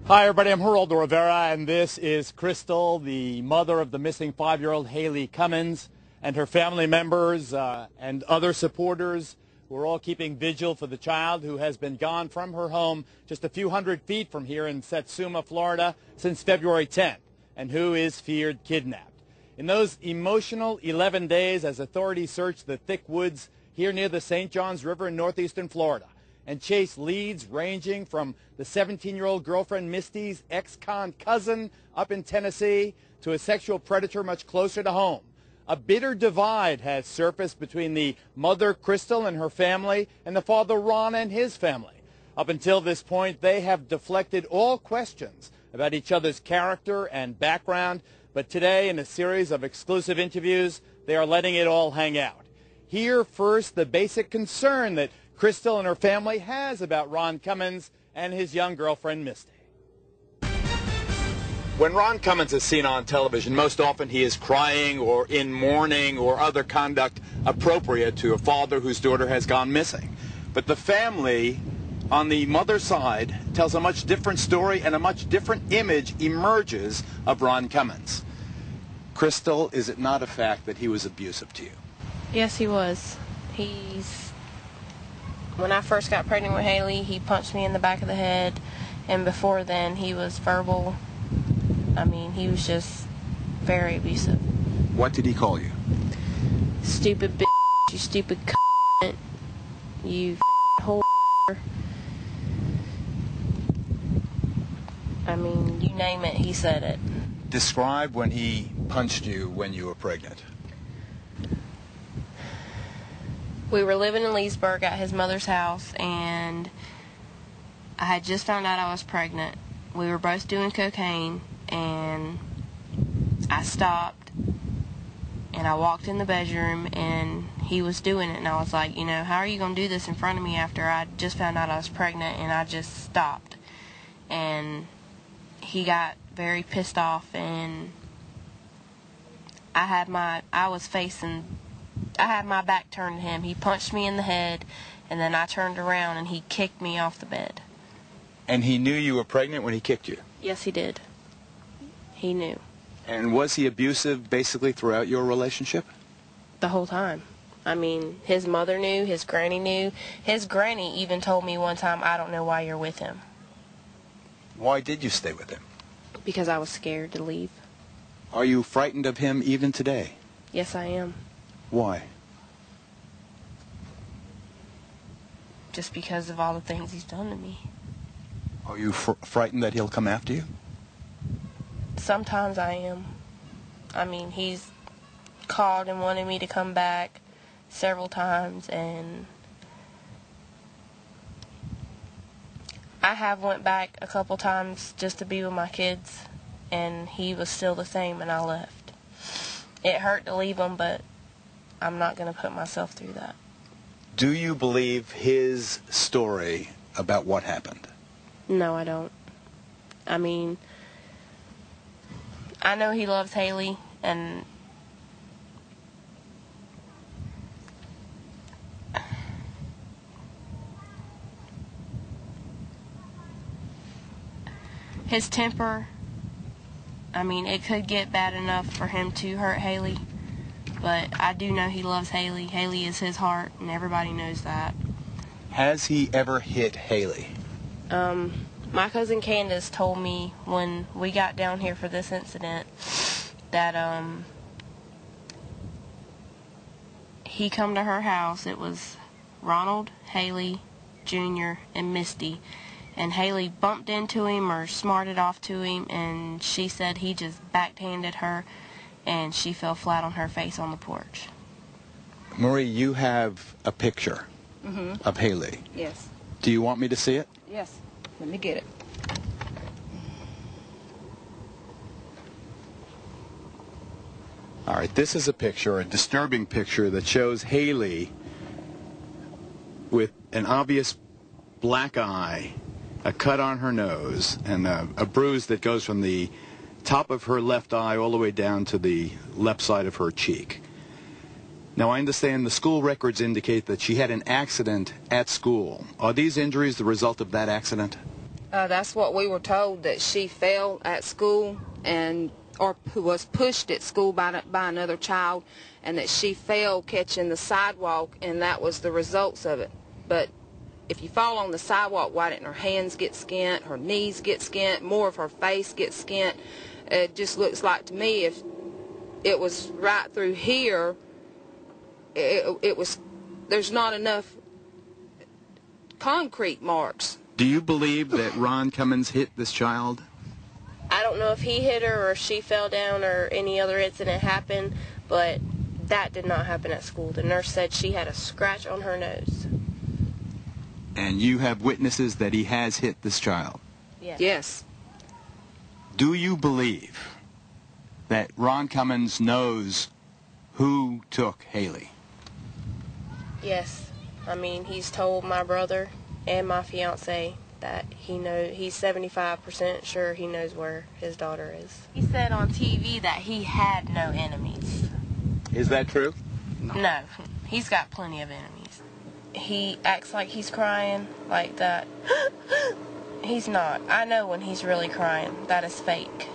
Hi everybody, I'm Geraldo Rivera, and this is Crystal, the mother of the missing 5-year-old Haley Cummings, and her family members and other supporters who are all keeping vigil for the child who has been gone from her home just a few hundred feet from here in Satsuma, Florida, since February 10th, and who is feared kidnapped. In those emotional 11 days, as authorities searched the thick woods here near the St. Johns River in northeastern Florida, and chased leads ranging from the 17-year-old girlfriend Misty's ex-con cousin up in Tennessee to a sexual predator much closer to home. A bitter divide has surfaced between the mother, Crystal, and her family, and the father, Ron, and his family. Up until this point, they have deflected all questions about each other's character and background, but today, in a series of exclusive interviews, they are letting it all hang out. Hear first the basic concern that Crystal and her family has about Ron Cummings and his young girlfriend, Misty. When Ron Cummings is seen on television, most often he is crying or in mourning or other conduct appropriate to a father whose daughter has gone missing. But the family on the mother's side tells a much different story, and a much different image emerges of Ron Cummings. Crystal, is it not a fact that he was abusive to you? Yes, he was. When I first got pregnant with Haley, he punched me in the back of the head, and before then he was verbal. I mean, he was just very abusive. What did he call you? Stupid bitch, you stupid cunt, you whore. I mean, you name it, he said it. Describe when he punched you when you were pregnant. We were living in Leesburg at his mother's house, and I had just found out I was pregnant. We were both doing cocaine, and I stopped, and I walked in the bedroom, and he was doing it, and I was like, you know, how are you going to do this in front of me after I just found out I was pregnant? And I just stopped, and he got very pissed off, and I had my back turned to him. He punched me in the head, and then I turned around and he kicked me off the bed. And he knew you were pregnant when he kicked you? Yes, he did. He knew. And was he abusive basically throughout your relationship? The whole time. I mean, his mother knew, his granny knew. His granny even told me one time, I don't know why you're with him. Why did you stay with him? Because I was scared to leave. Are you frightened of him even today? Yes, I am. Why? Just because of all the things he's done to me. Are you frightened that he'll come after you? Sometimes I am. I mean, he's called and wanted me to come back several times, and I have went back a couple times just to be with my kids, and he was still the same, and I left. It hurt to leave him, but I'm not going to put myself through that. Do you believe his story about what happened? No, I don't. I mean, I know he loves Haley, and his temper, I mean, it could get bad enough for him to hurt Haley. But I do know he loves Haley. Haley is his heart, and everybody knows that. Has he ever hit Haley? My cousin Candace told me when we got down here for this incident that he come to her house. It was Ronald, Haley, Jr., and Misty. And Haley bumped into him or smarted off to him, and she said he just backhanded her, and she fell flat on her face on the porch. Marie, you have a picture of Haley. Yes. Do you want me to see it? Yes. Let me get it. All right, this is a picture, a disturbing picture that shows Haley with an obvious black eye, a cut on her nose, and a bruise that goes from the top of her left eye all the way down to the left side of her cheek. Now, I understand the school records indicate that she had an accident at school. Are these injuries the result of that accident? That's what we were told, that she fell at school or was pushed at school by another child, and that she fell catching the sidewalk, and that was the results of it. But if you fall on the sidewalk, why didn't her hands get skint, her knees get skint, more of her face get skint? It just looks like to me if it was right through here, there's not enough concrete marks. Do you believe that Ron Cummings hit this child? I don't know if he hit her or if she fell down or any other incident happened, but that did not happen at school. The nurse said she had a scratch on her nose. And you have witnesses that he has hit this child? Yes. Yes. Do you believe that Ron Cummings knows who took Haley? Yes. I mean, he's told my brother and my fiance that he's 75% sure he knows where his daughter is. He said on TV that he had no enemies. Is that true? No, he's got plenty of enemies. He acts like he's crying like that. He's not. I know when he's really crying. That is fake.